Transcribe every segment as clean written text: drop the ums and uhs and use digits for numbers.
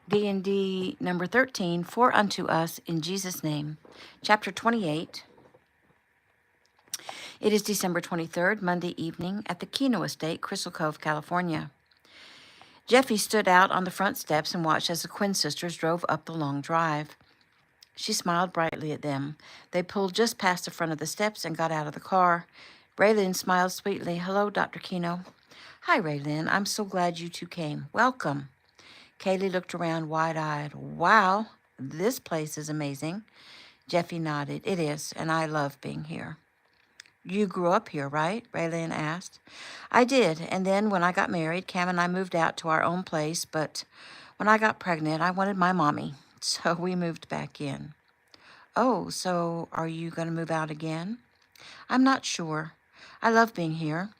DND number 13, For Unto Us in Jesus' Name. Chapter 28. It is December 23rd, Monday evening, at the Kino Estate, Crystal Cove, California. Jeffy stood out on the front steps and watched as the Quinn sisters drove up the long drive. She smiled brightly at them. They pulled just past the front of the steps and got out of the car. Raylin smiled sweetly. Hello, Dr. Kino. Hi, Raylin. I'm so glad you two came. Welcome. Kaylee looked around wide-eyed. Wow, this place is amazing. Jeffy nodded. It is, and I love being here. You grew up here, right? Raylin asked. I did, and then when I got married, Cam and I moved out to our own place, but when I got pregnant, I wanted my mommy, so we moved back in. Oh, so are you going to move out again? I'm not sure. I love being here.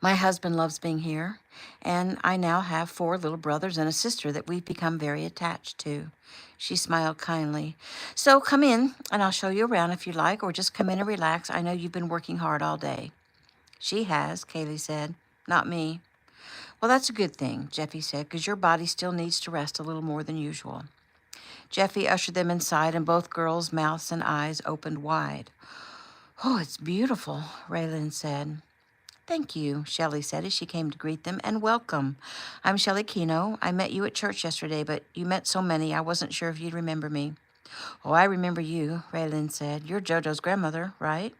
My husband loves being here, and I now have 4 little brothers and a sister that we've become very attached to. She smiled kindly. So come in, and I'll show you around if you like, or just come in and relax. I know you've been working hard all day. She has, Kaylee said. Not me. Well, that's a good thing, Jeffy said, because your body still needs to rest a little more than usual. Jeffy ushered them inside, and both girls' mouths and eyes opened wide. Oh, it's beautiful, Raylin said. Thank you, Shelley said as she came to greet them, and welcome. I'm Shelley Kino. I met you at church yesterday, but you met so many I wasn't sure if you'd remember me. Oh, I remember you, Raylin said. You're JoJo's grandmother, right?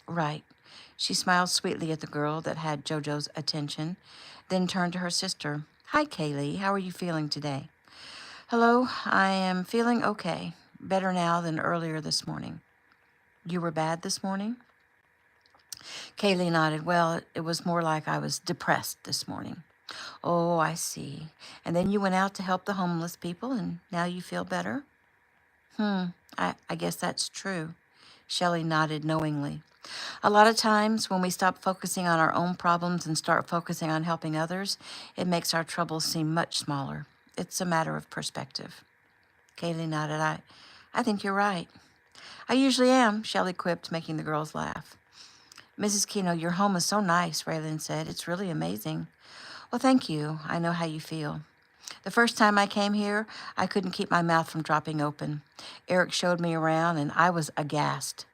Right. She smiled sweetly at the girl that had JoJo's attention, then turned to her sister. Hi, Kaylee. How are you feeling today? Hello, I am feeling okay. Better now than earlier this morning. You were bad this morning? Kaylee nodded. Well, it was more like I was depressed this morning. Oh, I see. And then you went out to help the homeless people, and now you feel better? I guess that's true. Shelley nodded knowingly. A lot of times when we stop focusing on our own problems and start focusing on helping others, it makes our troubles seem much smaller. It's a matter of perspective. Kaylee nodded. I think you're right. I usually am, Shelley quipped, making the girls laugh. Mrs. Kino, your home is so nice, Raylin said. It's really amazing. Well, thank you. I know how you feel. The first time I came here, I couldn't keep my mouth from dropping open. Eric showed me around, and I was aghast.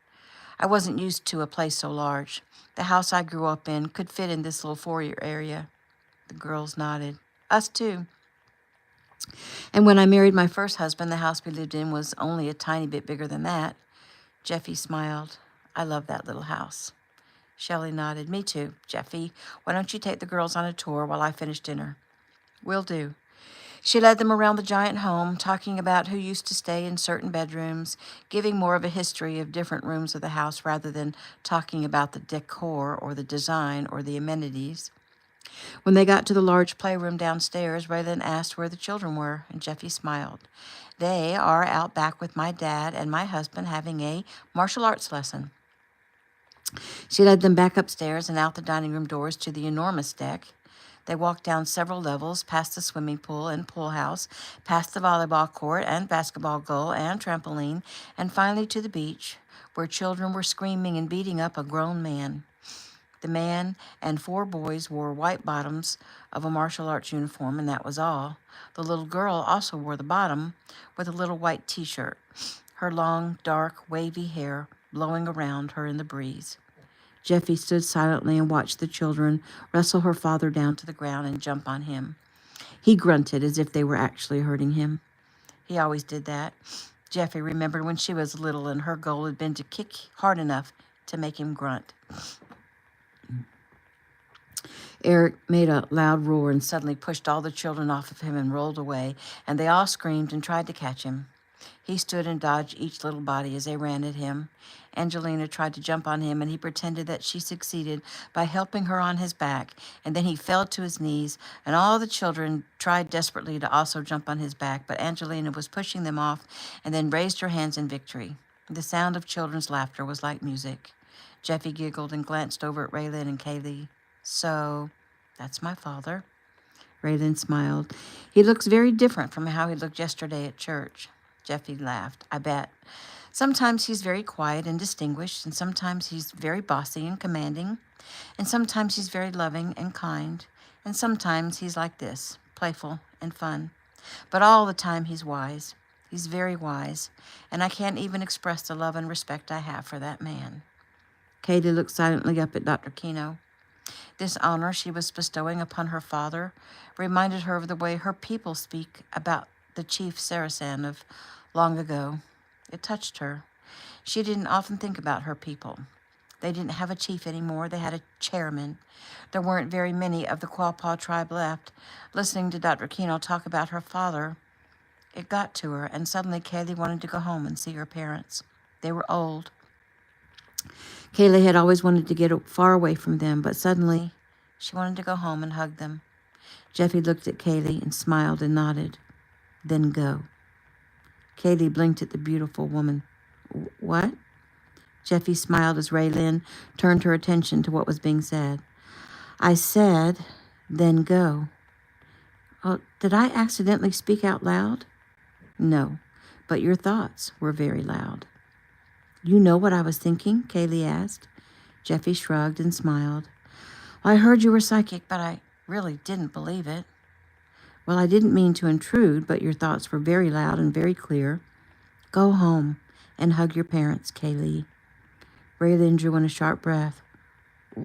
I wasn't used to a place so large. The house I grew up in could fit in this little foyer area. The girls nodded. Us too. And when I married my first husband, the house we lived in was only a tiny bit bigger than that. Jeffy smiled. I love that little house. Shelley nodded. Me too, Jeffy. Why don't you take the girls on a tour while I finish dinner? Will do. She led them around the giant home, talking about who used to stay in certain bedrooms, giving more of a history of different rooms of the house rather than talking about the decor or the design or the amenities. When they got to the large playroom downstairs, Raylan asked where the children were, and Jeffy smiled. They are out back with my dad and my husband having a martial arts lesson. She led them back upstairs and out the dining room doors to the enormous deck. They walked down several levels, past the swimming pool and pool house, past the volleyball court and basketball goal and trampoline, and finally to the beach, where children were screaming and beating up a grown man. The man and 4 boys wore white bottoms of a martial arts uniform, and that was all. The little girl also wore the bottom with a little white t-shirt, her long, dark, wavy hair blowing around her in the breeze. Jeffy stood silently and watched the children wrestle her father down to the ground and jump on him. He grunted as if they were actually hurting him. He always did that. Jeffy remembered when she was little and her goal had been to kick hard enough to make him grunt. Eric made a loud roar and suddenly pushed all the children off of him and rolled away, and they all screamed and tried to catch him. He stood and dodged each little body as they ran at him. Angelina tried to jump on him, and he pretended that she succeeded by helping her on his back, and then he fell to his knees, and all the children tried desperately to also jump on his back, but Angelina was pushing them off and then raised her hands in victory. The sound of children's laughter was like music. Jeffy giggled and glanced over at Raylin and Kaylee. So, that's my father. Raylin smiled. He looks very different from how he looked yesterday at church. Jeffy laughed. I bet. Sometimes he's very quiet and distinguished, and sometimes he's very bossy and commanding, and sometimes he's very loving and kind, and sometimes he's like this, playful and fun. But all the time he's wise. He's very wise, and I can't even express the love and respect I have for that man. Katie looked silently up at Dr. Kino. This honor she was bestowing upon her father reminded her of the way her people speak about the chief Saracen of long ago. It touched her. She didn't often think about her people. They didn't have a chief anymore. They had a chairman. There weren't very many of the Quapaw tribe left. Listening to Dr. Kino talk about her father, it got to her, and suddenly Kaylee wanted to go home and see her parents. They were old. Kaylee had always wanted to get far away from them, but suddenly she wanted to go home and hug them. Jeffy looked at Kaylee and smiled and nodded. Then go. Kaylee blinked at the beautiful woman. What? Jeffy smiled as Raylyn turned her attention to what was being said. I said, then go. Oh, did I accidentally speak out loud? No, but your thoughts were very loud. You know what I was thinking? Kaylee asked. Jeffy shrugged and smiled. Well, I heard you were psychic, but I really didn't believe it. Well, I didn't mean to intrude, but your thoughts were very loud and very clear. Go home and hug your parents, Kaylee. Raylyn drew in a sharp breath.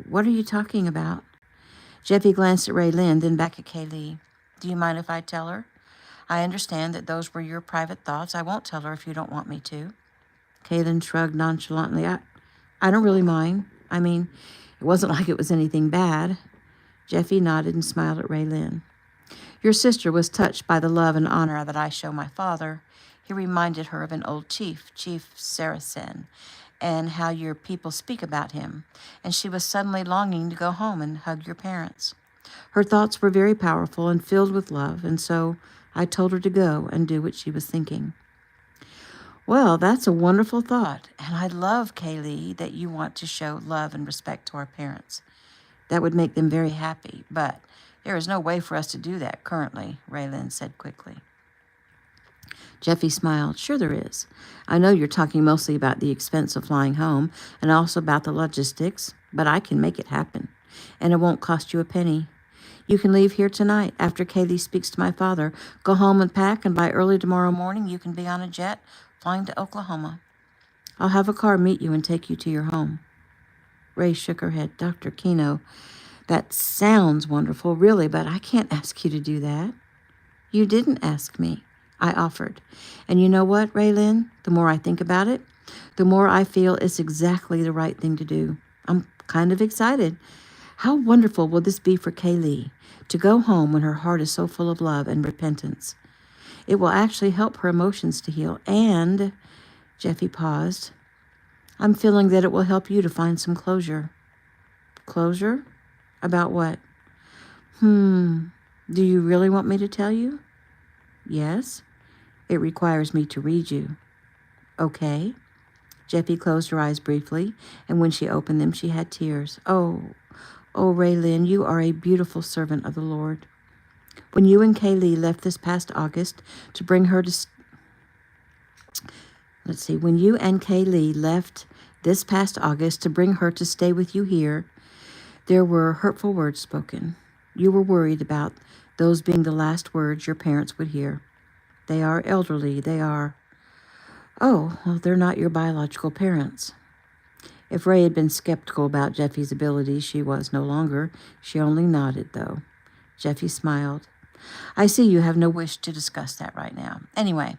What are you talking about? Jeffy glanced at Raylyn, then back at Kaylee. Do you mind if I tell her? I understand that those were your private thoughts. I won't tell her if you don't want me to. Kaylin shrugged nonchalantly. I don't really mind. I mean, it wasn't like it was anything bad. Jeffy nodded and smiled at Raylyn. Your sister was touched by the love and honor that I show my father. He reminded her of an old chief, Chief Saracen, and how your people speak about him. And she was suddenly longing to go home and hug your parents. Her thoughts were very powerful and filled with love, and so I told her to go and do what she was thinking. Well, that's a wonderful thought, and I love, Kaylee, that you want to show love and respect to our parents. That would make them very happy, but there is no way for us to do that currently, Raylyn said quickly. Jeffy smiled. Sure there is. I know you're talking mostly about the expense of flying home and also about the logistics, but I can make it happen, and it won't cost you a penny. You can leave here tonight after Kaylee speaks to my father. Go home and pack, and by early tomorrow morning you can be on a jet flying to Oklahoma. I'll have a car meet you and take you to your home. Ray shook her head. Dr. Kino, that sounds wonderful, really, but I can't ask you to do that. You didn't ask me. I offered. And you know what, Raylyn? The more I think about it, the more I feel it's exactly the right thing to do. I'm kind of excited. How wonderful will this be for Kaylee to go home when her heart is so full of love and repentance? It will actually help her emotions to heal. And, Jeffy paused, I'm feeling that it will help you to find some closure. Closure? About what? Do you really want me to tell you? Yes. It requires me to read you. Okay. Jeffy closed her eyes briefly, and when she opened them, she had tears. Oh, Raylyn, you are a beautiful servant of the Lord. When you and Kaylee left this past August to bring her to... When you and Kaylee left this past August to bring her to stay with you here, there were hurtful words spoken. You were worried about those being the last words your parents would hear. They are elderly. They are... Oh, well, they're not your biological parents. If Ray had been skeptical about Jeffy's abilities, she was no longer. She only nodded, though. Jeffy smiled. I see you have no wish to discuss that right now. Anyway,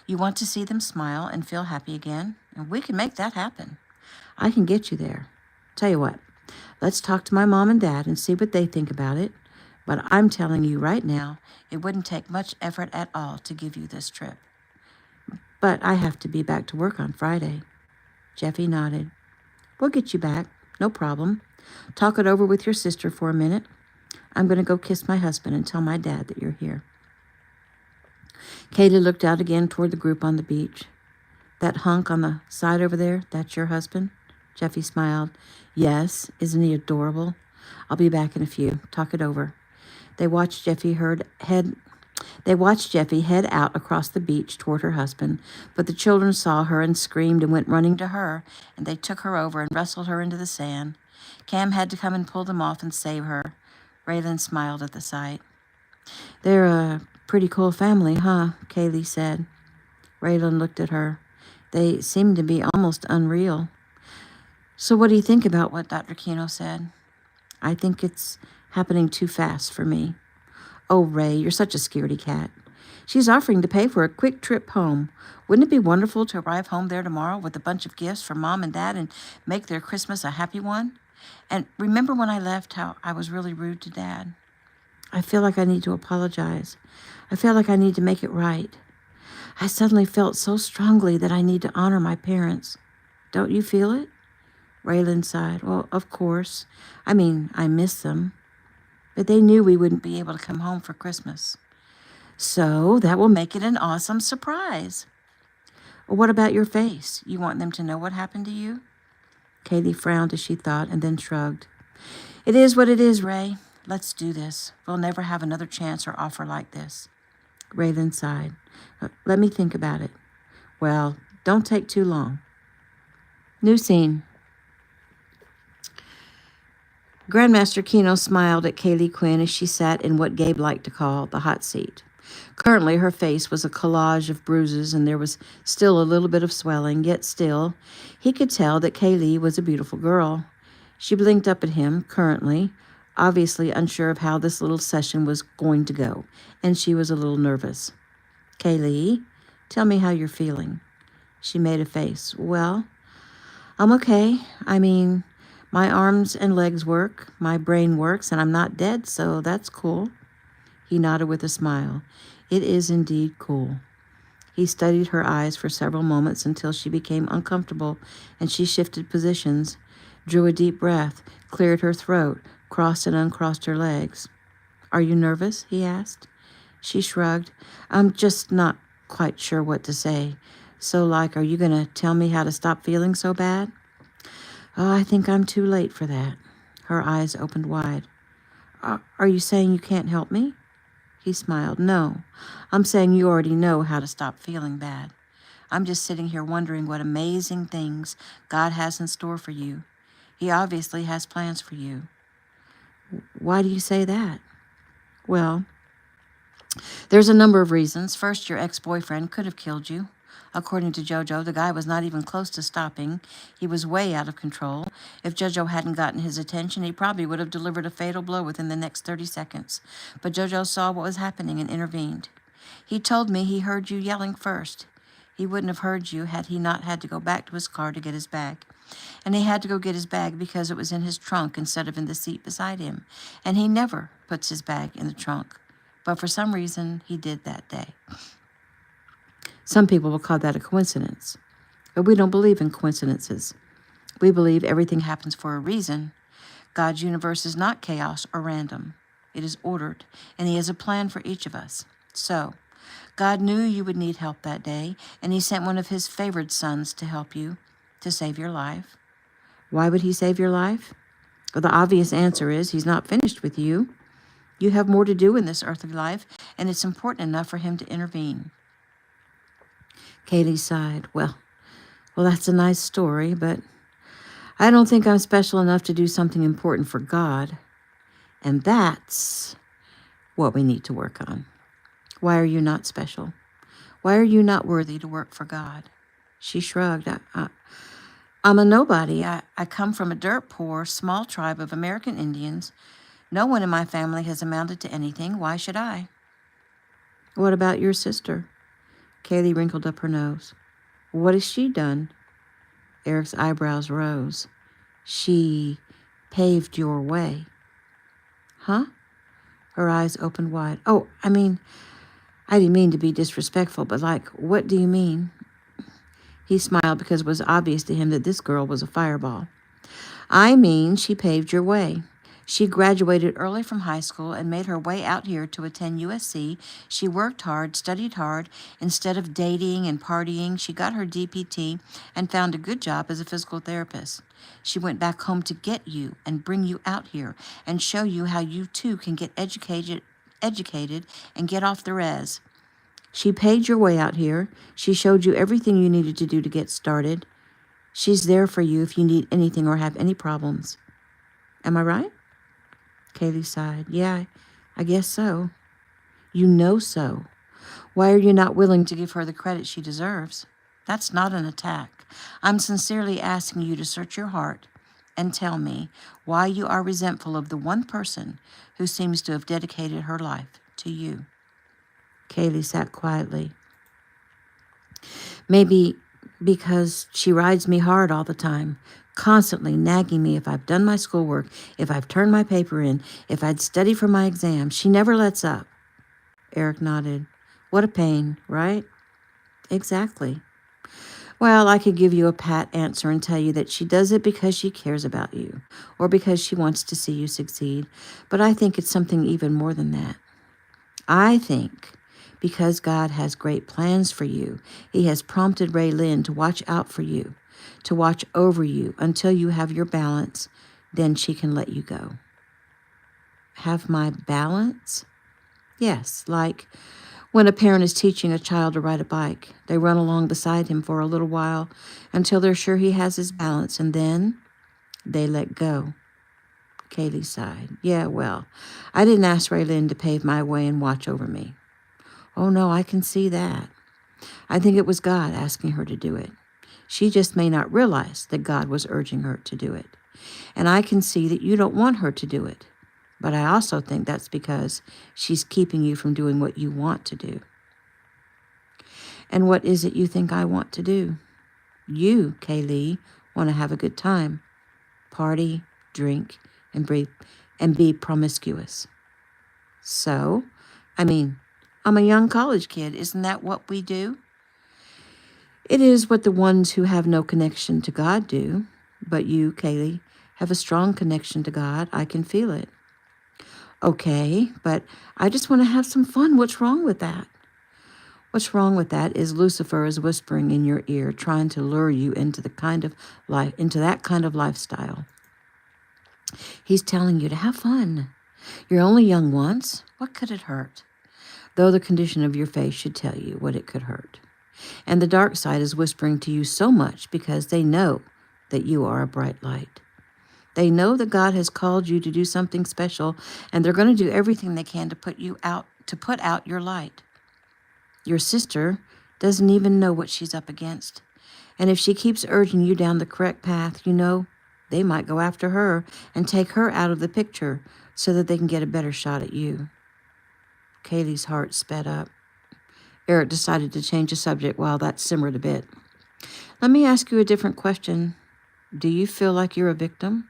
you want to see them smile and feel happy again, and we can make that happen. I can get you there. Tell you what, let's talk to my mom and dad and see what they think about it. But I'm telling you right now, it wouldn't take much effort at all to give you this trip. But I have to be back to work on Friday. Jeffy nodded. We'll get you back. No problem. Talk it over with your sister for a minute. I'm going to go kiss my husband and tell my dad that you're here. Katie looked out again toward the group on the beach. That hunk on the side over there, that's your husband? Jeffy smiled. Yes, isn't he adorable? I'll be back in a few. Talk it over. They watched Jeffy head out across the beach toward her husband, but the children saw her and screamed and went running to her, and they took her over and wrestled her into the sand. Cam had to come and pull them off and save her. Raylyn smiled at the sight. They're Pretty cool family, huh? Kaylee said. Raylan looked at her. They seemed to be almost unreal. So what do you think about what Dr. Kino said? I think it's happening too fast for me. Oh, Ray, you're such a scaredy cat. She's offering to pay for a quick trip home. Wouldn't it be wonderful to arrive home there tomorrow with a bunch of gifts for Mom and Dad and make their Christmas a happy one? And remember when I left how I was really rude to Dad? I feel like I need to apologize. I feel like I need to make it right. I suddenly felt so strongly that I need to honor my parents. Don't you feel it? Raylan sighed. Well, of course. I mean, I miss them. But they knew we wouldn't be able to come home for Christmas. So that will make it an awesome surprise. Well, what about your face? You want them to know what happened to you? Katie frowned as she thought and then shrugged. It is what it is, Ray. Let's do this. We'll never have another chance or offer like this. Raylan sighed. Let me think about it. Well, don't take too long. New scene. Grandmaster Kino smiled at Kaylee Quinn as she sat in what Gabe liked to call the hot seat. Currently, her face was a collage of bruises, and there was still a little bit of swelling, yet still, he could tell that Kaylee was a beautiful girl. She blinked up at him, currently, obviously unsure of how this little session was going to go, and she was a little nervous. Kaylee, tell me how you're feeling. She made a face. Well, I'm okay. I mean, my arms and legs work, my brain works, and I'm not dead, so that's cool. He nodded with a smile. It is indeed cool. He studied her eyes for several moments until she became uncomfortable, and she shifted positions, drew a deep breath, cleared her throat, crossed and uncrossed her legs. Are you nervous? He asked. She shrugged. I'm just not quite sure what to say. So, are you going to tell me how to stop feeling so bad? Oh, I think I'm too late for that. Her eyes opened wide. Are you saying you can't help me? He smiled. No, I'm saying you already know how to stop feeling bad. I'm just sitting here wondering what amazing things God has in store for you. He obviously has plans for you. Why do you say that? Well, there's a number of reasons. First, your ex-boyfriend could have killed you. According to JoJo, the guy was not even close to stopping. He was way out of control. If JoJo hadn't gotten his attention, he probably would have delivered a fatal blow within the next 30 seconds. But JoJo saw what was happening and intervened. He told me he heard you yelling first. He wouldn't have heard you had he not had to go back to his car to get his bag. And he had to go get his bag because it was in his trunk instead of in the seat beside him. And he never puts his bag in the trunk. But for some reason, he did that day. Some people will call that a coincidence. But we don't believe in coincidences. We believe everything happens for a reason. God's universe is not chaos or random. It is ordered, and He has a plan for each of us. So, God knew you would need help that day, and He sent one of His favored sons to help you, to save your life. Why would He save your life? Well, the obvious answer is He's not finished with you. You have more to do in this earthly life, and it's important enough for Him to intervene. Katie sighed. Well, that's a nice story, but I don't think I'm special enough to do something important for God. And that's what we need to work on. Why are you not special? Why are you not worthy to work for God? She shrugged. I'm a nobody. I come from a dirt poor, small tribe of American Indians. No one in my family has amounted to anything. Why should I? What about your sister? Kaylee wrinkled up her nose. What has she done? Eric's eyebrows rose. She paved your way. Huh? Her eyes opened wide. Oh, I didn't mean to be disrespectful, but what do you mean? He smiled because it was obvious to him that this girl was a fireball. I mean, she paved your way. She graduated early from high school and made her way out here to attend USC. She worked hard, studied hard. Instead of dating and partying, she got her DPT and found a good job as a physical therapist. She went back home to get you and bring you out here and show you how you too can get educated and get off the res. She paid your way out here. She showed you everything you needed to do to get started. She's there for you if you need anything or have any problems. Am I right? Kaylee sighed. Yeah, I guess so. You know so. Why are you not willing to give her the credit she deserves? That's not an attack. I'm sincerely asking you to search your heart and tell me why you are resentful of the one person who seems to have dedicated her life to you. Kaylee sat quietly. Maybe because she rides me hard all the time, constantly nagging me if I've done my schoolwork, if I've turned my paper in, if I'd study for my exam. She never lets up. Eric nodded. What a pain, right? Exactly. Well, I could give you a pat answer and tell you that she does it because she cares about you, or because she wants to see you succeed, but I think it's something even more than that. I think because God has great plans for you, He has prompted Raylyn to watch out for you, to watch over you until you have your balance, then she can let you go. Have my balance? Yes, like when a parent is teaching a child to ride a bike, they run along beside him for a little while until they're sure he has his balance, and then they let go. Kaylee sighed. Yeah, well, I didn't ask Raylyn to pave my way and watch over me. Oh, no, I can see that. I think it was God asking her to do it. She just may not realize that God was urging her to do it. And I can see that you don't want her to do it. But I also think that's because she's keeping you from doing what you want to do. And what is it you think I want to do? You, Kaylee, want to have a good time. Party, drink, and be promiscuous. So, I'm a young college kid. Isn't that what we do? It is what the ones who have no connection to God do. But you, Kaylee, have a strong connection to God. I can feel it. Okay, but I just want to have some fun. What's wrong with that? What's wrong with that is Lucifer is whispering in your ear, trying to lure you into that kind of lifestyle. He's telling you to have fun. You're only young once. What could it hurt? Though the condition of your face should tell you what it could hurt. And the dark side is whispering to you so much because they know that you are a bright light. They know that God has called you to do something special, and they're going to do everything they can to put out your light. Your sister doesn't even know what she's up against. And if she keeps urging you down the correct path, they might go after her and take her out of the picture so that they can get a better shot at you. Kaylee's heart sped up. Eric decided to change the subject while that simmered a bit. Let me ask you a different question. Do you feel like you're a victim?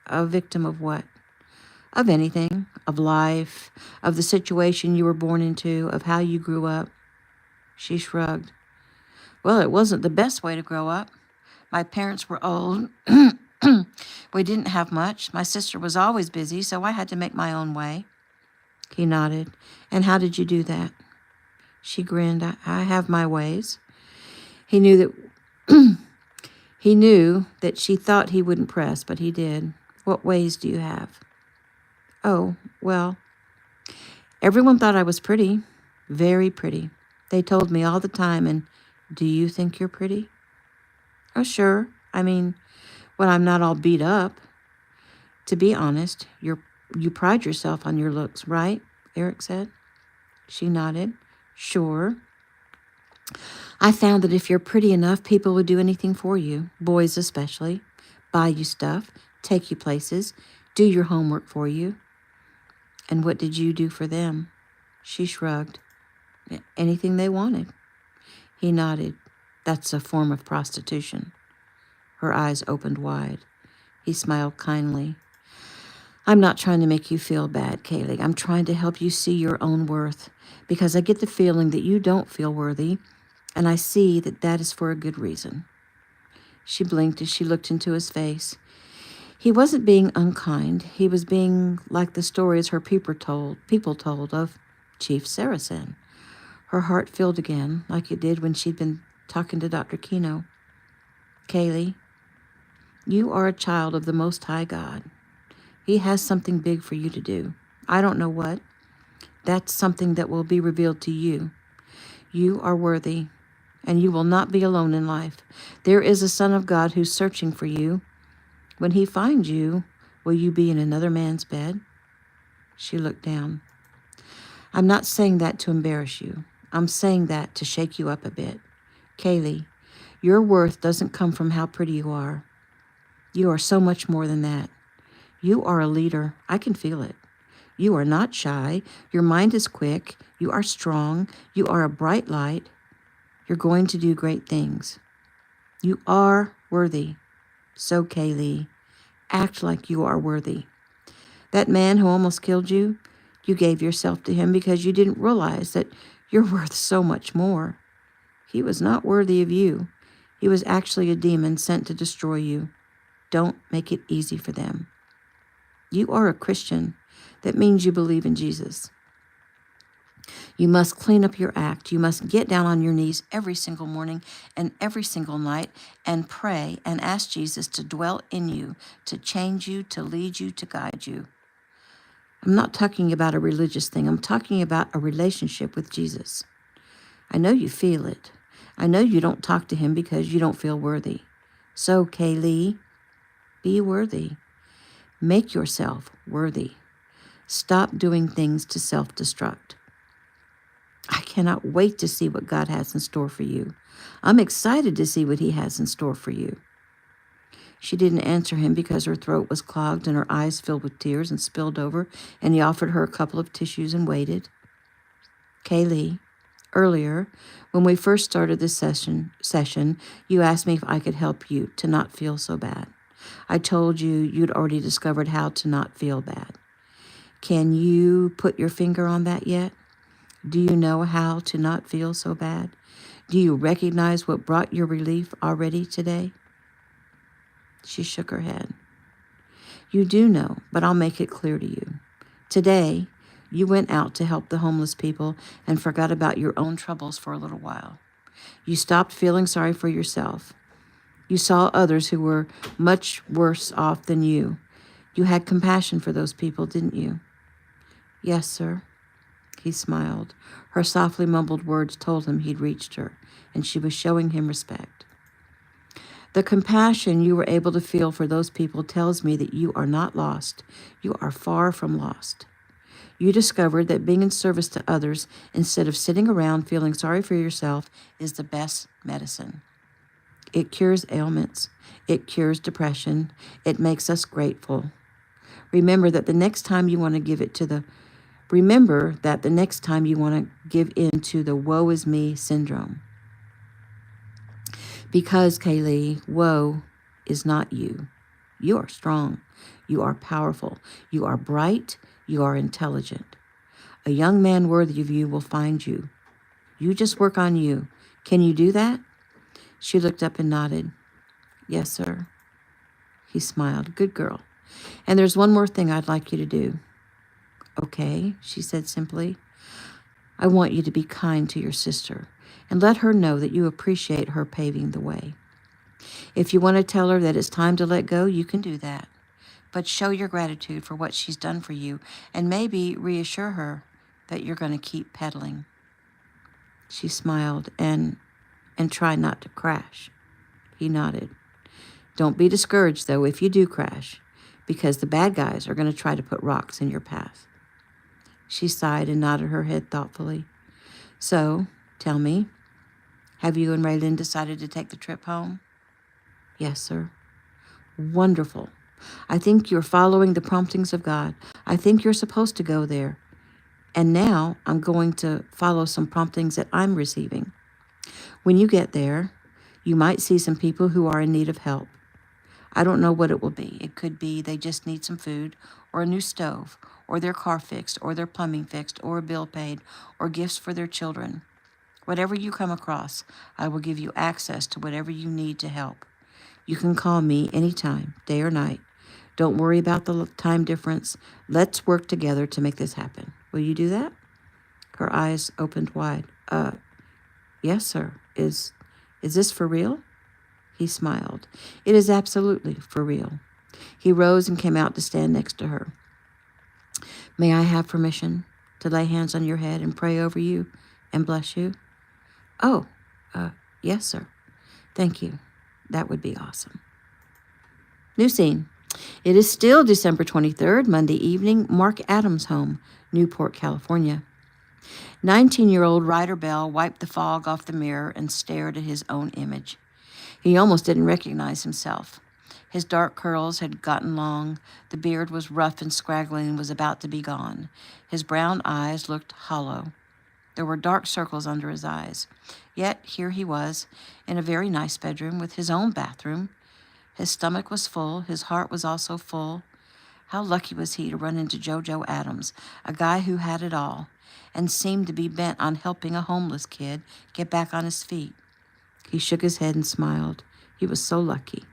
A victim of what? Of anything. Of life. Of the situation you were born into. Of how you grew up. She shrugged. Well, it wasn't the best way to grow up. My parents were old. We didn't have much. My sister was always busy, so I had to make my own way. He nodded. And how did you do that? She grinned. I have my ways. He knew that she thought he wouldn't press, but he did. What ways do you have? Oh, well, everyone thought I was pretty. Very pretty. They told me all the time, and do you think you're pretty? Oh, sure. When I'm not all beat up. To be honest, you pride yourself on your looks, right? Eric said. She nodded. Sure. I found that if you're pretty enough, people would do anything for you, boys especially. Buy you stuff, take you places, do your homework for you. And what did you do for them? She shrugged. Anything they wanted. He nodded. That's a form of prostitution. Her eyes opened wide. He smiled kindly. I'm not trying to make you feel bad, Kaylee. I'm trying to help you see your own worth, because I get the feeling that you don't feel worthy, and I see that is for a good reason. She blinked as she looked into his face. He wasn't being unkind. He was being like the stories her people told of Chief Saracen. Her heart filled again, like it did when she'd been talking to Dr. Kino. Kaylee, you are a child of the Most High God. He has something big for you to do. I don't know what. That's something that will be revealed to you. You are worthy, and you will not be alone in life. There is a Son of God who's searching for you. When he finds you, will you be in another man's bed? She looked down. I'm not saying that to embarrass you. I'm saying that to shake you up a bit. Kaylee, your worth doesn't come from how pretty you are. You are so much more than that. You are a leader. I can feel it. You are not shy. Your mind is quick. You are strong. You are a bright light. You're going to do great things. You are worthy. So, Kaylee, act like you are worthy. That man who almost killed you, you gave yourself to him because you didn't realize that you're worth so much more. He was not worthy of you. He was actually a demon sent to destroy you. Don't make it easy for them. You are a Christian. That means you believe in Jesus. You must clean up your act. You must get down on your knees every single morning and every single night and pray and ask Jesus to dwell in you, to change you, to lead you, to guide you. I'm not talking about a religious thing. I'm talking about a relationship with Jesus. I know you feel it. I know you don't talk to him because you don't feel worthy. So, Kaylee, be worthy. Make yourself worthy. Stop doing things to self-destruct. I cannot wait to see what God has in store for you. I'm excited to see what he has in store for you. She didn't answer him because her throat was clogged and her eyes filled with tears and spilled over, and he offered her a couple of tissues and waited. Kaylee, earlier, when we first started this session, you asked me if I could help you to not feel so bad. I told you you'd already discovered how to not feel bad. Can you put your finger on that yet? Do you know how to not feel so bad? Do you recognize what brought your relief already today? She shook her head. You do know, but I'll make it clear to you. Today, you went out to help the homeless people and forgot about your own troubles for a little while. You stopped feeling sorry for yourself. You saw others who were much worse off than you. You had compassion for those people, didn't you? Yes, sir. He smiled. Her softly mumbled words told him he'd reached her, and she was showing him respect. The compassion you were able to feel for those people tells me that you are not lost. You are far from lost. You discovered that being in service to others instead of sitting around feeling sorry for yourself is the best medicine. It cures ailments. It cures depression. It makes us grateful. Remember that the next time you want to give in to the woe is me syndrome. Because, Kaylee, woe is not you. You are strong. You are powerful. You are bright. You are intelligent. A young man worthy of you will find you. You just work on you. Can you do that? She looked up and nodded. Yes, sir. He smiled. Good girl. And there's one more thing I'd like you to do. Okay, she said simply. I want you to be kind to your sister and let her know that you appreciate her paving the way. If you want to tell her that it's time to let go, you can do that. But show your gratitude for what she's done for you and maybe reassure her that you're going to keep pedaling. She smiled and try not to crash. He nodded. Don't be discouraged, though, if you do crash, because the bad guys are going to try to put rocks in your path. She sighed and nodded her head thoughtfully. So, tell me, have you and Raylan decided to take the trip home? Yes, sir. Wonderful. I think you're following the promptings of God. I think you're supposed to go there. And now I'm going to follow some promptings that I'm receiving. When you get there, you might see some people who are in need of help. I don't know what it will be. It could be they just need some food, or a new stove, or their car fixed, or their plumbing fixed, or a bill paid, or gifts for their children. Whatever you come across, I will give you access to whatever you need to help. You can call me anytime, day or night. Don't worry about the time difference. Let's work together to make this happen. Will you do that? Her eyes opened wide. Yes, sir. Is this for real? He smiled. It is absolutely for real. He rose and came out to stand next to her. May I have permission to lay hands on your head and pray over you and bless you? Oh, yes, sir. Thank you. That would be awesome. New scene. It is still December 23rd, Monday evening, Mark Adams' home, Newport, California. 19-year-old Ryder Bell wiped the fog off the mirror and stared at his own image. He almost didn't recognize himself. His dark curls had gotten long, the beard was rough and scraggly and was about to be gone. His brown eyes looked hollow. There were dark circles under his eyes. Yet here he was, in a very nice bedroom with his own bathroom. His stomach was full, his heart was also full. How lucky was he to run into JoJo Adams, a guy who had it all, and seemed to be bent on helping a homeless kid get back on his feet. He shook his head and smiled. He was so lucky.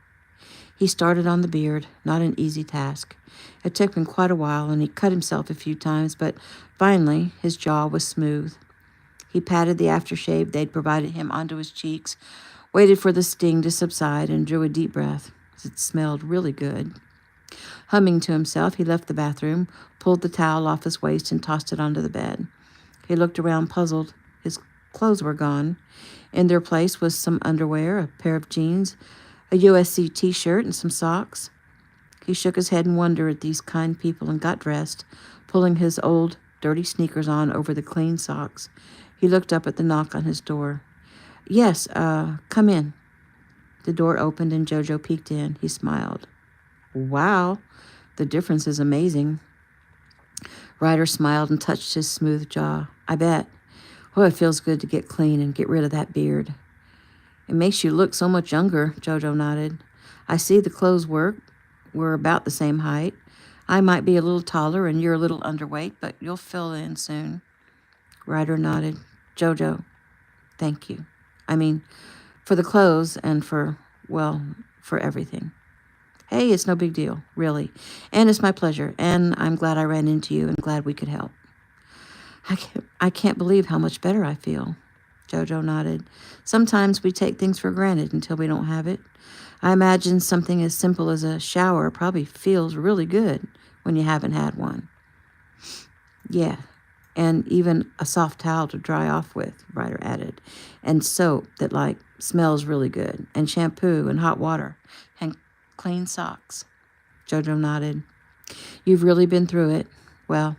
He started on the beard, not an easy task. It took him quite a while, and he cut himself a few times, but finally his jaw was smooth. He patted the aftershave they'd provided him onto his cheeks, waited for the sting to subside, and drew a deep breath. It smelled really good. Humming to himself, he left the bathroom, pulled the towel off his waist, and tossed it onto the bed. He looked around puzzled. His clothes were gone. In their place was some underwear, a pair of jeans, a USC t-shirt, and some socks. He shook his head in wonder at these kind people and got dressed, pulling his old, dirty sneakers on over the clean socks. He looked up at the knock on his door. Yes, come in. The door opened and JoJo peeked in. He smiled. Wow, the difference is amazing. Ryder smiled and touched his smooth jaw. I bet. Oh, it feels good to get clean and get rid of that beard. It makes you look so much younger, JoJo nodded. I see the clothes work. We're about the same height. I might be a little taller and you're a little underweight, but you'll fill in soon. Ryder nodded. JoJo, thank you. I mean, for the clothes and for everything. Hey, it's no big deal, really. And it's my pleasure, and I'm glad I ran into you and glad we could help. I can't believe how much better I feel. JoJo nodded. Sometimes we take things for granted until we don't have it. I imagine something as simple as a shower probably feels really good when you haven't had one. Yeah, and even a soft towel to dry off with, Ryder added. And soap that, smells really good. And shampoo and hot water. And clean socks. JoJo nodded. You've really been through it. Well,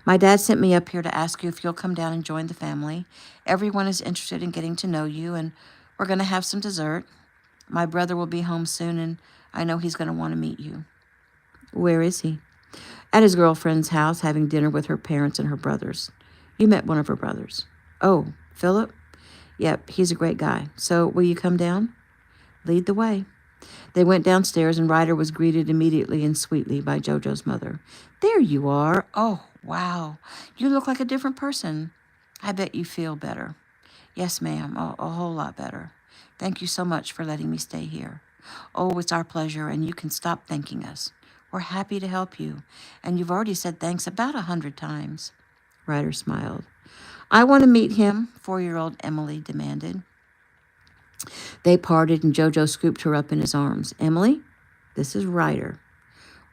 my dad sent me up here to ask you if you'll come down and join the family. Everyone is interested in getting to know you, and we're going to have some dessert. My brother will be home soon, and I know he's going to want to meet you. Where is he? At his girlfriend's house, having dinner with her parents and her brothers. You met one of her brothers. Oh, Philip? Yep, he's a great guy. So, will you come down? Lead the way. They went downstairs, and Ryder was greeted immediately and sweetly by JoJo's mother. There you are. Oh, wow. You look like a different person. I bet you feel better. Yes, ma'am, a whole lot better. Thank you so much for letting me stay here. Oh, it's our pleasure, and you can stop thanking us. We're happy to help you, and you've already said thanks about 100 times. Ryder smiled. I want to meet him, 4-year-old Emily demanded. They parted, and JoJo scooped her up in his arms. Emily, this is Ryder.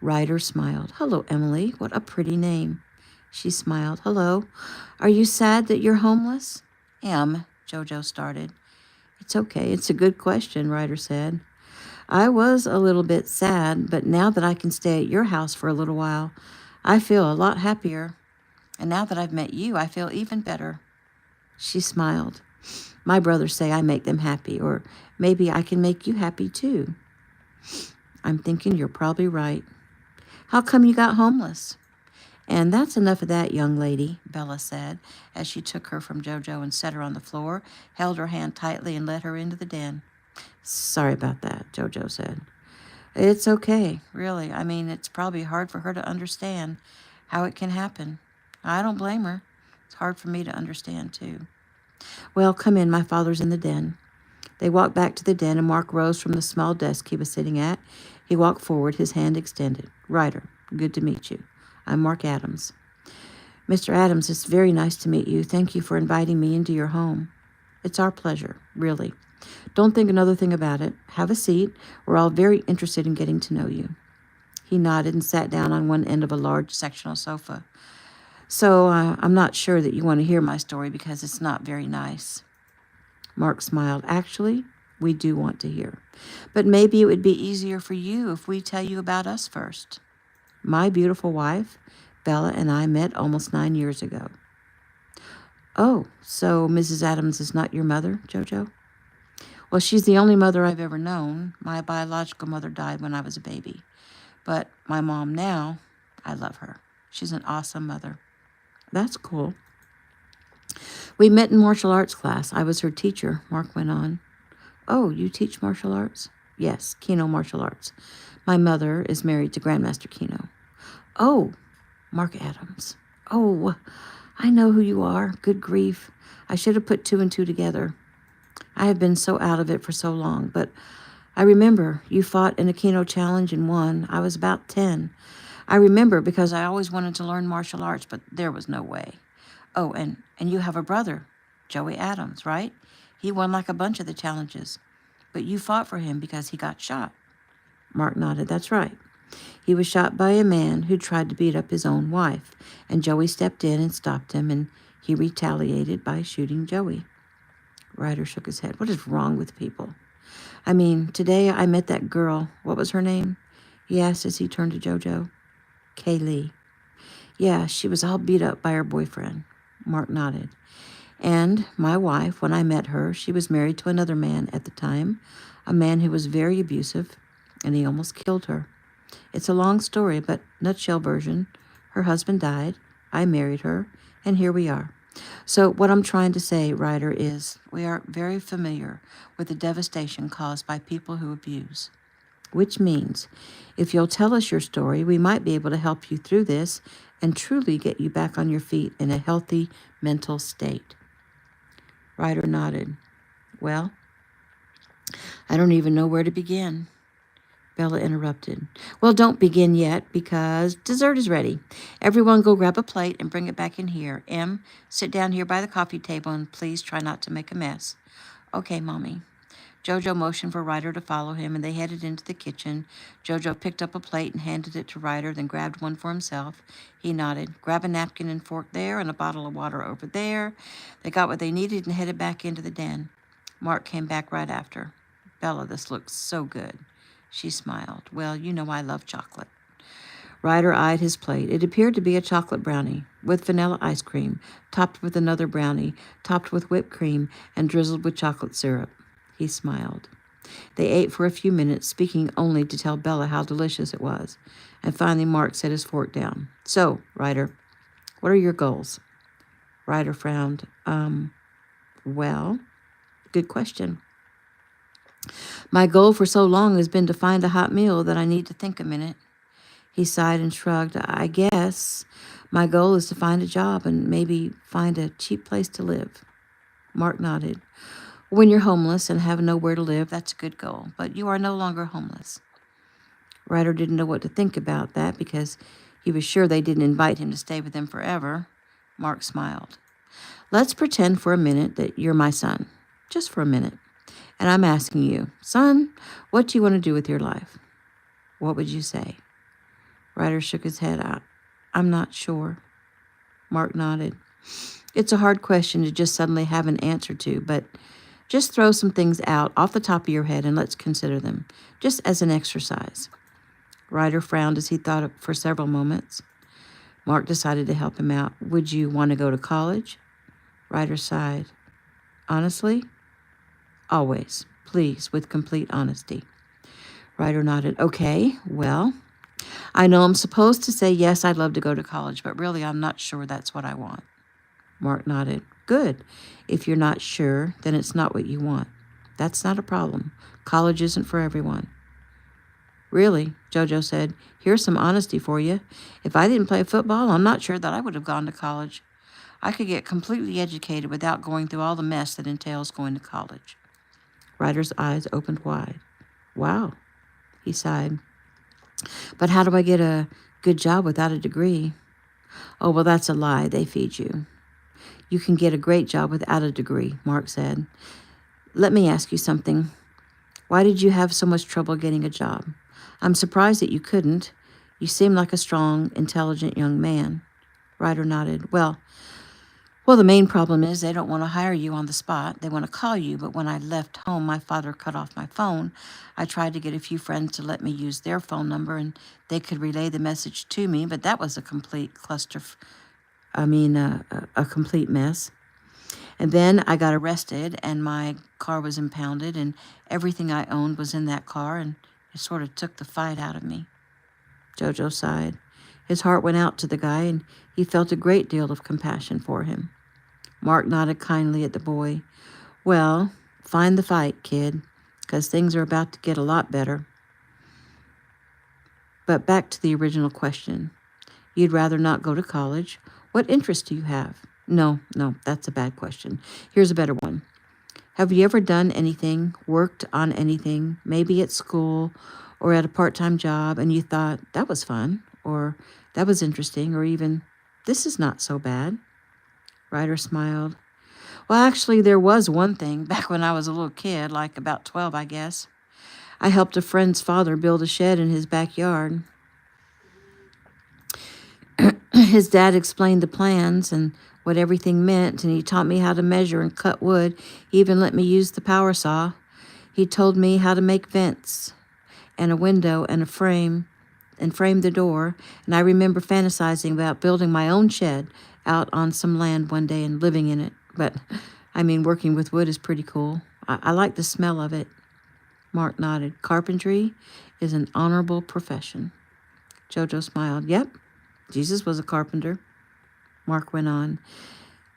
Ryder smiled. Hello, Emily. What a pretty name. She smiled. Hello. Are you sad that you're homeless? JoJo started. It's okay. It's a good question, Ryder said. I was a little bit sad, but now that I can stay at your house for a little while, I feel a lot happier. And now that I've met you, I feel even better. She smiled. My brothers say I make them happy, or maybe I can make you happy too. I'm thinking you're probably right. How come you got homeless? And that's enough of that, young lady, Bella said, as she took her from JoJo and set her on the floor, held her hand tightly, and led her into the den. Sorry about that, JoJo said. It's okay, really. I mean, it's probably hard for her to understand how it can happen. I don't blame her. It's hard for me to understand, too. Well, come in. My father's in the den. They walked back to the den, and Mark rose from the small desk he was sitting at. He walked forward, his hand extended. Ryder, good to meet you. I'm Mark Adams. Mr. Adams, it's very nice to meet you. Thank you for inviting me into your home. It's our pleasure, really. Don't think another thing about it. Have a seat. We're all very interested in getting to know you. He nodded and sat down on one end of a large sectional sofa. So I'm not sure that you want to hear my story because it's not very nice. Mark smiled. Actually, we do want to hear. But maybe it would be easier for you if we tell you about us first. My beautiful wife, Bella, and I met almost 9 years ago. Oh, so Mrs. Adams is not your mother, JoJo? Well, she's the only mother I've ever known. My biological mother died when I was a baby. But my mom now, I love her. She's an awesome mother. That's cool. We met in martial arts class. I was her teacher, Mark went on. Oh, you teach martial arts? Yes, Kino martial arts. My mother is married to Grandmaster Kino. Oh, Mark Adams. Oh, I know who you are. Good grief. I should have put two and two together. I have been so out of it for so long, but I remember you fought in a Kino challenge and won. I was about 10. I remember because I always wanted to learn martial arts, but there was no way. Oh, and you have a brother, Joey Adams, right? He won like a bunch of the challenges. But you fought for him because he got shot. Mark nodded. That's right. He was shot by a man who tried to beat up his own wife, and Joey stepped in and stopped him, and he retaliated by shooting Joey. Ryder shook his head. What is wrong with people? I mean, today I met that girl. What was her name? He asked as he turned to JoJo. Cali. Yeah, she was all beat up by her boyfriend. Mark nodded. And my wife, when I met her, she was married to another man at the time, a man who was very abusive, and he almost killed her. It's a long story, but nutshell version. Her husband died, I married her, and here we are. So what I'm trying to say, Ryder, is we are very familiar with the devastation caused by people who abuse. Which means, if you'll tell us your story, we might be able to help you through this and truly get you back on your feet in a healthy mental state. Ryder nodded. Well, I don't even know where to begin. Bella interrupted. Well, don't begin yet, because dessert is ready. Everyone go grab a plate and bring it back in here. Em, sit down here by the coffee table and please try not to make a mess. Okay, Mommy. JoJo motioned for Ryder to follow him, and they headed into the kitchen. JoJo picked up a plate and handed it to Ryder, then grabbed one for himself. He nodded. Grab a napkin and fork there, and a bottle of water over there. They got what they needed and headed back into the den. Mark came back right after. Bella, this looks so good. She smiled. Well, you know I love chocolate. Ryder eyed his plate. It appeared to be a chocolate brownie with vanilla ice cream, topped with another brownie, topped with whipped cream, and drizzled with chocolate syrup. He smiled. They ate for a few minutes, speaking only to tell Bella how delicious it was. And finally Mark set his fork down. So, Ryder, what are your goals? Ryder frowned. Well, good question. My goal for so long has been to find a hot meal that I need to think a minute. He sighed and shrugged. I guess my goal is to find a job and maybe find a cheap place to live. Mark nodded. When you're homeless and have nowhere to live, that's a good goal, but you are no longer homeless. Ryder didn't know what to think about that because he was sure they didn't invite him to stay with them forever. Mark smiled. Let's pretend for a minute that you're my son. Just for a minute. And I'm asking you, son, what do you want to do with your life? What would you say? Ryder shook his head. I'm not sure. Mark nodded. It's a hard question to just suddenly have an answer to, but just throw some things out off the top of your head and let's consider them, just as an exercise. Ryder frowned as he thought for several moments. Mark decided to help him out. Would you want to go to college? Ryder sighed. Honestly? Always. Please, with complete honesty. Ryder nodded. Okay, well, I know I'm supposed to say yes, I'd love to go to college, but really I'm not sure that's what I want. Mark nodded. Good. If you're not sure, then it's not what you want. That's not a problem. College isn't for everyone. Really, JoJo said, here's some honesty for you. If I didn't play football, I'm not sure that I would have gone to college. I could get completely educated without going through all the mess that entails going to college. Ryder's eyes opened wide. Wow, he sighed. But how do I get a good job without a degree? Oh, well, that's a lie. They feed you. You can get a great job without a degree, Mark said. Let me ask you something. Why did you have so much trouble getting a job? I'm surprised that you couldn't. You seem like a strong, intelligent young man. Ryder nodded. Well, the main problem is they don't want to hire you on the spot. They want to call you, but when I left home, my father cut off my phone. I tried to get a few friends to let me use their phone number, and they could relay the message to me, but that was a complete a complete mess. And then I got arrested, and my car was impounded, and everything I owned was in that car, and it sort of took the fight out of me. JoJo sighed. His heart went out to the guy, and he felt a great deal of compassion for him. Mark nodded kindly at the boy. Well, find the fight, kid, 'cause things are about to get a lot better. But back to the original question. You'd rather not go to college. What interest do you have? No, that's a bad question. Here's a better one. Have you ever done anything, worked on anything, maybe at school or at a part-time job, and you thought, that was fun, or that was interesting, or even, this is not so bad? Ryder smiled. Well, actually, there was one thing back when I was a little kid, like about 12, I guess. I helped a friend's father build a shed in his backyard. His dad explained the plans and what everything meant, and he taught me how to measure and cut wood. He even let me use the power saw. He told me how to make vents and a window and a frame and frame the door, and I remember fantasizing about building my own shed out on some land one day and living in it. But, I mean, working with wood is pretty cool. I like the smell of it. Mark nodded. Carpentry is an honorable profession. JoJo smiled. Yep, Jesus was a carpenter. Mark went on.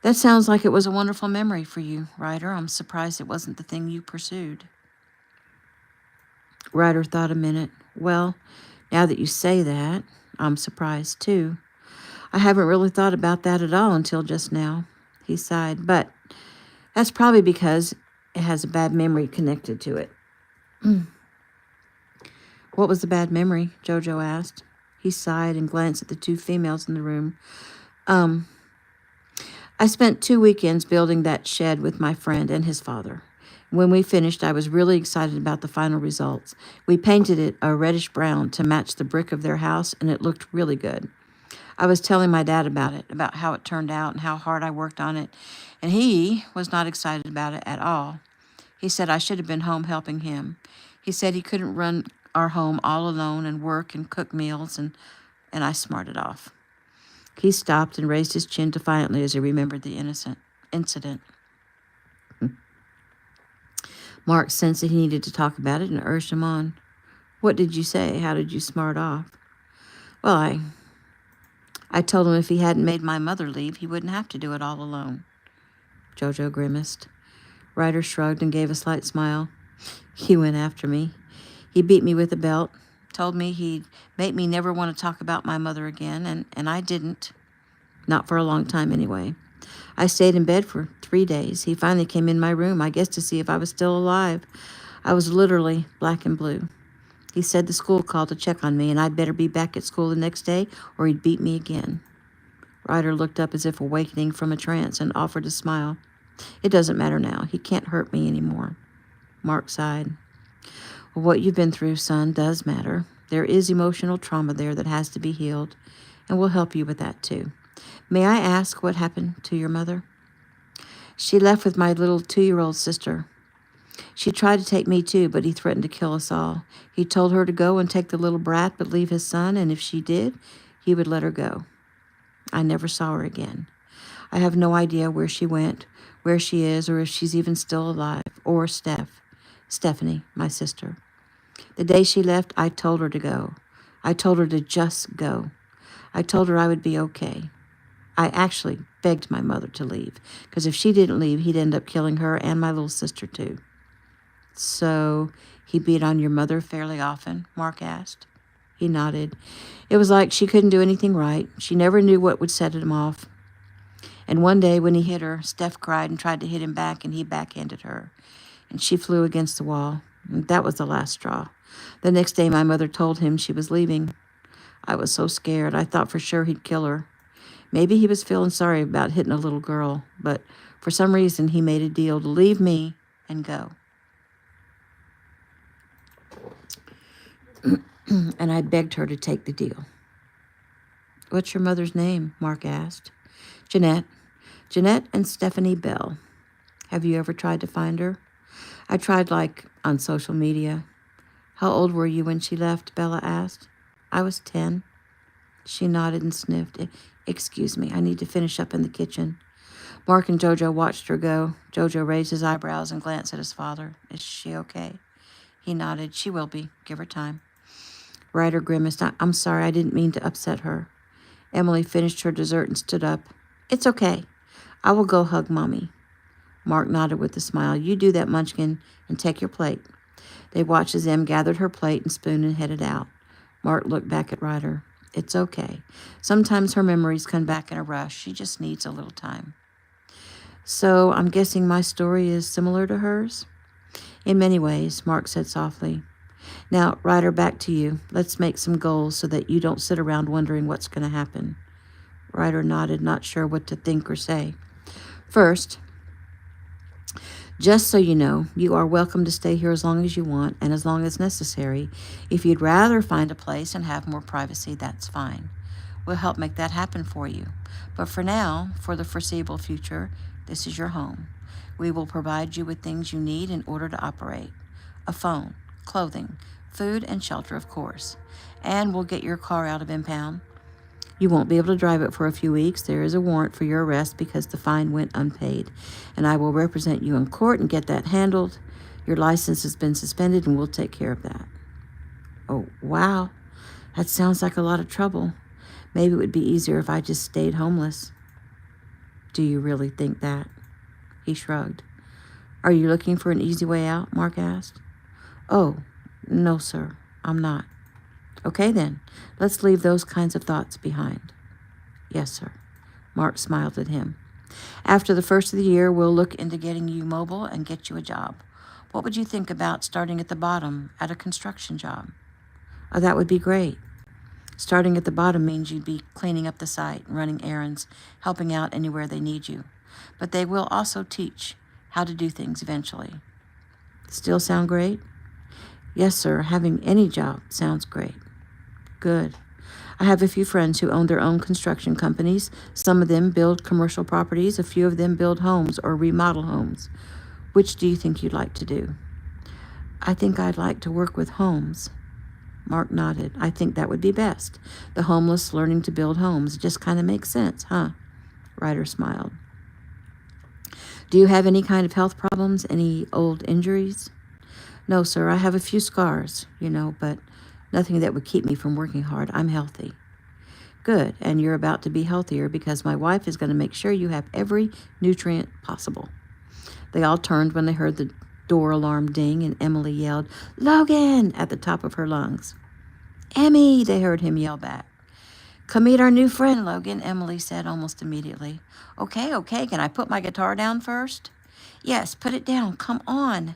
That sounds like it was a wonderful memory for you, Ryder. I'm surprised it wasn't the thing you pursued. Ryder thought a minute. Well, now that you say that, I'm surprised too. I haven't really thought about that at all until just now. He sighed, but that's probably because it has a bad memory connected to it. What was the bad memory? JoJo asked. He sighed and glanced at the two females in the room. I spent 2 weekends building that shed with my friend and his father. When we finished, I was really excited about the final results. We painted it a reddish brown to match the brick of their house, and it looked really good. I was telling my dad about it, about how it turned out and how hard I worked on it, and he was not excited about it at all. He said I should have been home helping him. He said he couldn't run our home all alone and work and cook meals, and I smarted off. He stopped and raised his chin defiantly as he remembered the incident. Mark sensed that he needed to talk about it and urged him on. What did you say? How did you smart off? Well, I told him if he hadn't made my mother leave, he wouldn't have to do it all alone. JoJo grimaced. Ryder shrugged and gave a slight smile. He went after me. He beat me with a belt, told me he'd make me never want to talk about my mother again, and I didn't. Not for a long time, anyway. I stayed in bed for 3 days. He finally came in my room, I guess to see if I was still alive. I was literally black and blue. He said the school called to check on me, and I'd better be back at school the next day, or he'd beat me again. Ryder looked up as if awakening from a trance and offered a smile. It doesn't matter now. He can't hurt me anymore. Mark sighed. Well, what you've been through, son, does matter. There is emotional trauma there that has to be healed, and we'll help you with that, too. May I ask what happened to your mother? She left with my little 2-year-old sister. She tried to take me, too, but he threatened to kill us all. He told her to go and take the little brat, but leave his son, and if she did, he would let her go. I never saw her again. I have no idea where she went, where she is, or if she's even still alive, or Stephanie, my sister. The day she left, I told her to go. I told her to just go. I told her I would be okay. I actually begged my mother to leave, because if she didn't leave, he'd end up killing her and my little sister, too. So he beat on your mother fairly often? Mark asked. He nodded. It was like she couldn't do anything right. She never knew what would set him off. And one day when he hit her, Steph cried and tried to hit him back, and he backhanded her. And she flew against the wall. And that was the last straw. The next day my mother told him she was leaving. I was so scared. I thought for sure he'd kill her. Maybe he was feeling sorry about hitting a little girl, but for some reason he made a deal to leave me and go. And I begged her to take the deal. What's your mother's name? Mark asked. Jeanette. Jeanette and Stephanie Bell. Have you ever tried to find her? I tried, on social media. How old were you when she left? Bella asked. I was 10. She nodded and sniffed. Excuse me, I need to finish up in the kitchen. Mark and JoJo watched her go. JoJo raised his eyebrows and glanced at his father. Is she okay? He nodded. She will be. Give her time. Ryder grimaced. I'm sorry, I didn't mean to upset her. Emily finished her dessert and stood up. It's okay. I will go hug Mommy. Mark nodded with a smile. You do that, Munchkin, and take your plate. They watched as Em gathered her plate and spoon and headed out. Mark looked back at Ryder. It's okay. Sometimes her memories come back in a rush. She just needs a little time. So I'm guessing my story is similar to hers? In many ways, Mark said softly. Now, Ryder, back to you. Let's make some goals so that you don't sit around wondering what's going to happen. Ryder nodded, not sure what to think or say. First, just so you know, you are welcome to stay here as long as you want and as long as necessary. If you'd rather find a place and have more privacy, that's fine. We'll help make that happen for you. But for now, for the foreseeable future, this is your home. We will provide you with things you need in order to operate. A phone, clothing, food, and shelter, of course. And we'll get your car out of impound. You won't be able to drive it for a few weeks. There is a warrant for your arrest because the fine went unpaid. And I will represent you in court and get that handled. Your license has been suspended and we'll take care of that. Oh, wow. That sounds like a lot of trouble. Maybe it would be easier if I just stayed homeless. Do you really think that? He shrugged. Are you looking for an easy way out? Mark asked. Oh, no, sir. I'm not. Okay, then. Let's leave those kinds of thoughts behind. Yes, sir. Mark smiled at him. After the first of the year, we'll look into getting you mobile and get you a job. What would you think about starting at the bottom at a construction job? Oh, that would be great. Starting at the bottom means you'd be cleaning up the site, running errands, helping out anywhere they need you. But they will also teach how to do things eventually. Still sound great? Yes, sir. Having any job sounds great. Good. I have a few friends who own their own construction companies. Some of them build commercial properties. A few of them build homes or remodel homes. Which do you think you'd like to do? I think I'd like to work with homes. Mark nodded. I think that would be best. The homeless learning to build homes. It just kind of makes sense, huh? Ryder smiled. Do you have any kind of health problems? Any old injuries? No, sir. I have a few scars, but nothing that would keep me from working hard. I'm healthy. Good. And you're about to be healthier because my wife is going to make sure you have every nutrient possible. They all turned when they heard the door alarm ding and Emily yelled, Logan, at the top of her lungs. Emmy, they heard him yell back. Come meet our new friend, Logan, Emily said almost immediately. Okay, can I put my guitar down first? Yes, put it down. Come on.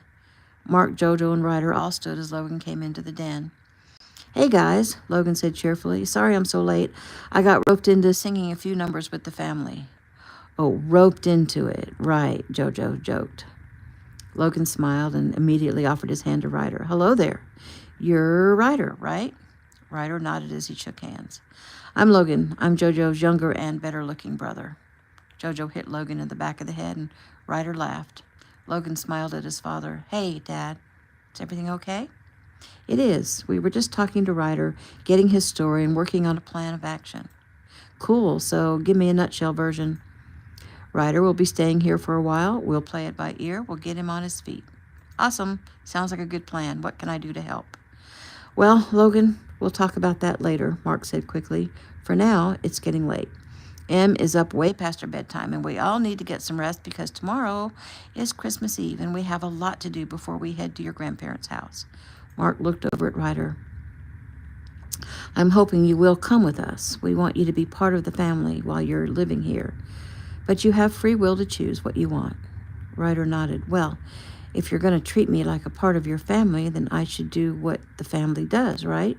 Mark, JoJo, and Ryder all stood as Logan came into the den. Hey, guys, Logan said cheerfully. Sorry I'm so late. I got roped into singing a few numbers with the family. Oh, roped into it. Right, JoJo joked. Logan smiled and immediately offered his hand to Ryder. Hello there. You're Ryder, right? Ryder nodded as he shook hands. I'm Logan. I'm JoJo's younger and better-looking brother. JoJo hit Logan in the back of the head, and Ryder laughed. Logan smiled at his father. Hey, Dad. Is everything okay? It is. We were just talking to Ryder, getting his story, and working on a plan of action. Cool. So give me a nutshell version. Ryder will be staying here for a while. We'll play it by ear. We'll get him on his feet. Awesome. Sounds like a good plan. What can I do to help? Well, Logan, we'll talk about that later, Mark said quickly. For now, it's getting late. Em is up way past her bedtime, and we all need to get some rest because tomorrow is Christmas Eve, and we have a lot to do before we head to your grandparents' house. Mark looked over at Ryder. I'm hoping you will come with us. We want you to be part of the family while you're living here. But you have free will to choose what you want. Ryder nodded. Well, if you're going to treat me like a part of your family, then I should do what the family does, right?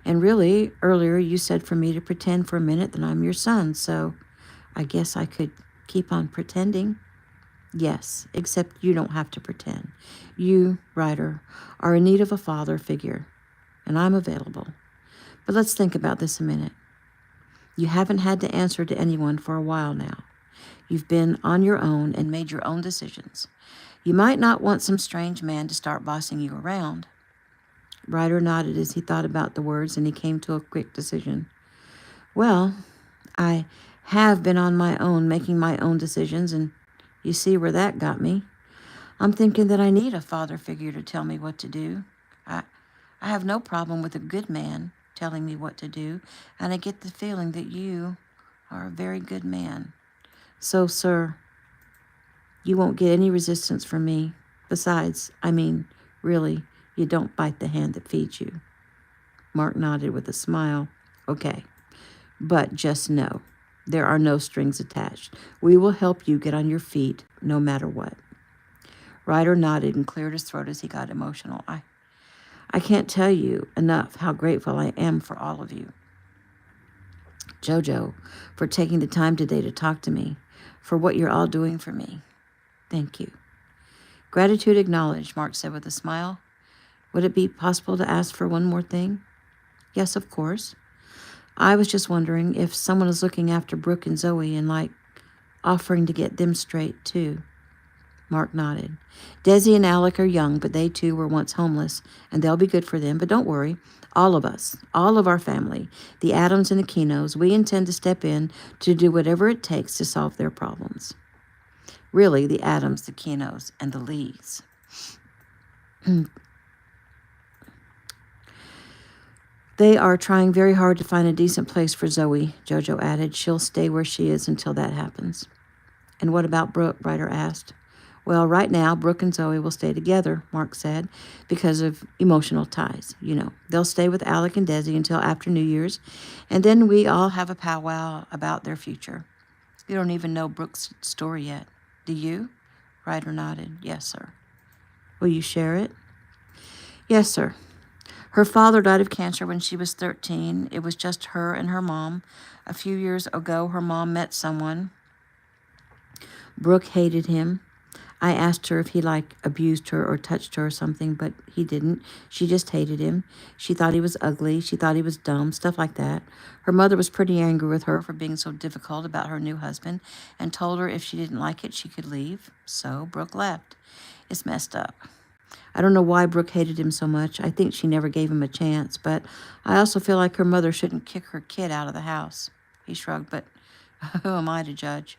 And really, earlier you said for me to pretend for a minute that I'm your son, so I guess I could keep on pretending. Yes, except you don't have to pretend. You, Ryder, are in need of a father figure, and I'm available. But let's think about this a minute. You haven't had to answer to anyone for a while now. You've been on your own and made your own decisions. You might not want some strange man to start bossing you around. Ryder nodded as he thought about the words, and he came to a quick decision. Well, I have been on my own, making my own decisions, and you see where that got me. I'm thinking that I need a father figure to tell me what to do. I have no problem with a good man telling me what to do, and I get the feeling that you are a very good man. So, sir, you won't get any resistance from me. Besides, really, you don't bite the hand that feeds you. Mark nodded with a smile. Okay, but just know, there are no strings attached. We will help you get on your feet no matter what. Ryder nodded and cleared his throat as he got emotional. I can't tell you enough how grateful I am for all of you. JoJo, for taking the time today to talk to me, for what you're all doing for me. Thank you. Gratitude acknowledged, Mark said with a smile. Would it be possible to ask for one more thing? Yes, of course. I was just wondering if someone is looking after Brooke and Zoe and, offering to get them straight, too. Mark nodded. Desi and Alec are young, but they too were once homeless, and they'll be good for them. But don't worry, all of us, all of our family, the Adams and the Kinos, we intend to step in to do whatever it takes to solve their problems. Really, the Adams, the Kinos, and the Lees. They are trying very hard to find a decent place for Zoe, JoJo added. She'll stay where she is until that happens. And what about Brooke? Ryder asked. Well, right now, Brooke and Zoe will stay together, Mark said, because of emotional ties. They'll stay with Alec and Desi until after New Year's, and then we all have a powwow about their future. You don't even know Brooke's story yet. Do you? Ryder nodded. Yes, sir. Will you share it? Yes, sir. Her father died of cancer when she was 13. It was just her and her mom. A few years ago, her mom met someone. Brooke hated him. I asked her if he, abused her or touched her or something, but he didn't. She just hated him. She thought he was ugly. She thought he was dumb, stuff like that. Her mother was pretty angry with her for being so difficult about her new husband and told her if she didn't like it, she could leave. So Brooke left. It's messed up. I don't know why Brooke hated him so much. I think she never gave him a chance, but I also feel like her mother shouldn't kick her kid out of the house. He shrugged, but who am I to judge?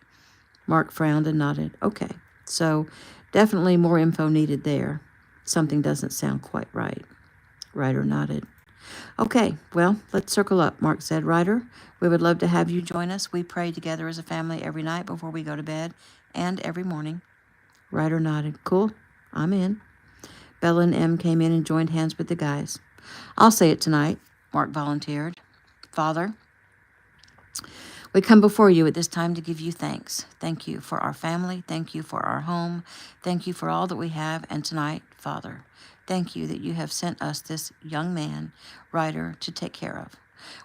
Mark frowned and nodded. Okay. So, definitely more info needed there. Something doesn't sound quite right. Ryder nodded. Okay, well, let's circle up, Mark said. Ryder, we would love to have you join us. We pray together as a family every night before we go to bed and every morning. Ryder nodded. Cool, I'm in. Bella and Em came in and joined hands with the guys. I'll say it tonight, Mark volunteered. Father, we come before you at this time to give you thanks. Thank you for our family. Thank you for our home. Thank you for all that we have. And tonight, Father, thank you that you have sent us this young man, Ryder, to take care of.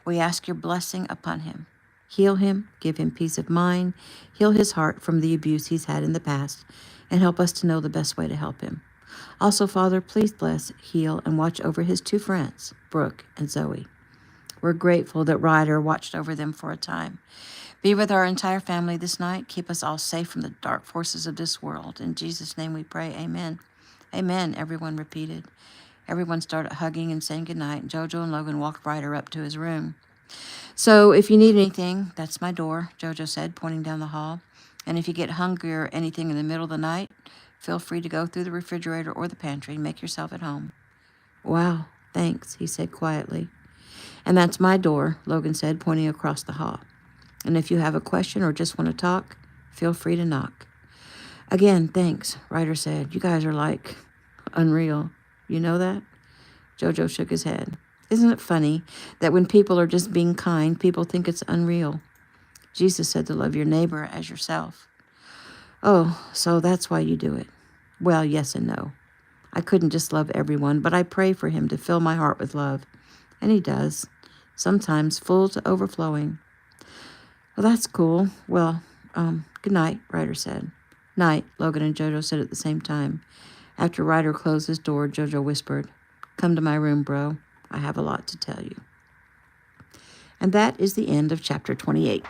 We ask your blessing upon him. Heal him, give him peace of mind, heal his heart from the abuse he's had in the past, and help us to know the best way to help him. Also, Father, please bless, heal, and watch over his two friends, Brooke and Zoe. We're grateful that Ryder watched over them for a time. Be with our entire family this night. Keep us all safe from the dark forces of this world. In Jesus' name we pray, amen. Amen, everyone repeated. Everyone started hugging and saying goodnight. JoJo and Logan walked Ryder up to his room. So if you need anything, that's my door, JoJo said, pointing down the hall. And if you get hungry or anything in the middle of the night, feel free to go through the refrigerator or the pantry and make yourself at home. Wow, thanks, he said quietly. And that's my door, Logan said, pointing across the hall. And if you have a question or just want to talk, feel free to knock. Again, thanks, Ryder said. You guys are unreal. You know that? JoJo shook his head. Isn't it funny that when people are just being kind, people think it's unreal? Jesus said to love your neighbor as yourself. Oh, so that's why you do it. Well, yes and no. I couldn't just love everyone, but I pray for him to fill my heart with love. And he does. Sometimes full to overflowing. Well, that's cool. Well, good night, Ryder said. Night, Logan and JoJo said at the same time. After Ryder closed his door, JoJo whispered, Come to my room, bro. I have a lot to tell you. And that is the end of chapter 28.